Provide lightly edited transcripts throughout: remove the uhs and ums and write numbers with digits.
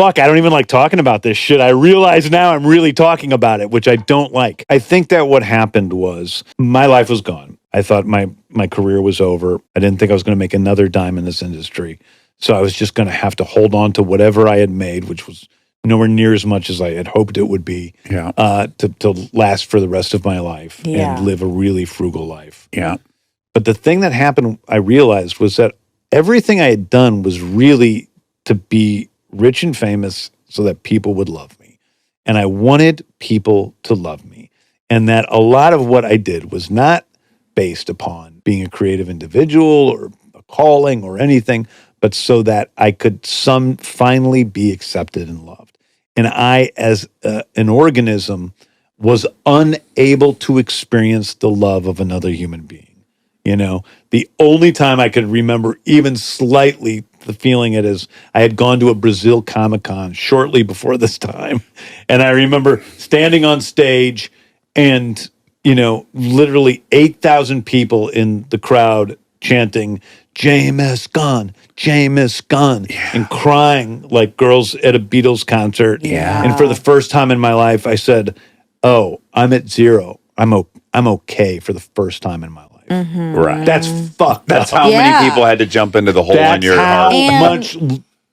fuck, I don't even like talking about this shit. I realize now I'm really talking about it, which I don't like. I think that what happened was my life was gone. I thought my career was over. I didn't think I was going to make another dime in this industry. So I was just going to have to hold on to whatever I had made, which was nowhere near as much as I had hoped it would be, to last for the rest of my life and live a really frugal life. Yeah. But the thing that happened, I realized, was that everything I had done was really to be rich and famous so that people would love me. And I wanted people to love me. And that a lot of what I did was not based upon being a creative individual or a calling or anything, but so that I could finally be accepted and loved. And I, as an organism, was unable to experience the love of another human being. You know, the only time I could remember even slightly the feeling it is, I had gone to a Brazil Comic-Con shortly before this time. And I remember standing on stage and, you know, literally 8,000 people in the crowd chanting, James Gunn, James Gunn, and crying like girls at a Beatles concert. Yeah. And for the first time in my life, I said, oh, I'm at zero. I'm okay for the first time in my life. Right. That's fucked. That's how many people had to jump into the hole in your heart. Much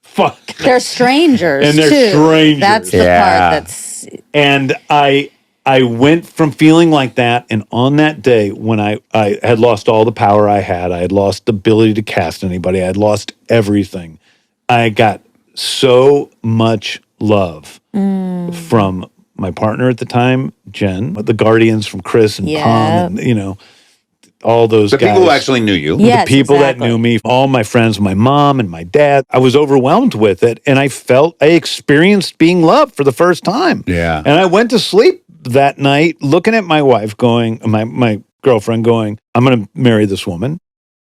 fuck. They're strangers, and they're too. strangers. That's the part that's... And I went from feeling like that, and on that day when I had lost all the power I had lost the ability to cast anybody, I had lost everything. I got so much love from my partner at the time, Jen, the Guardians from Chris and Pom, and, you know, all those guys. The people who actually knew you. The people that knew me, all my friends, my mom and my dad. I was overwhelmed with it, and I experienced being loved for the first time. Yeah. And I went to sleep that night looking at my wife going, my girlfriend going, I'm going to marry this woman.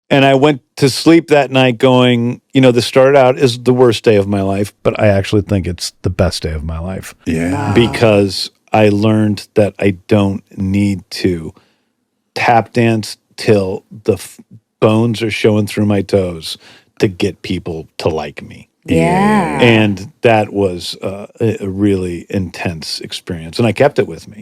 And I went to sleep that night going, you know, this started out as the worst day of my life, but I actually think it's the best day of my life. Yeah. Because I learned that I don't need to tap dance till the bones are showing through my toes to get people to like me. Yeah. And that was a really intense experience. And I kept it with me.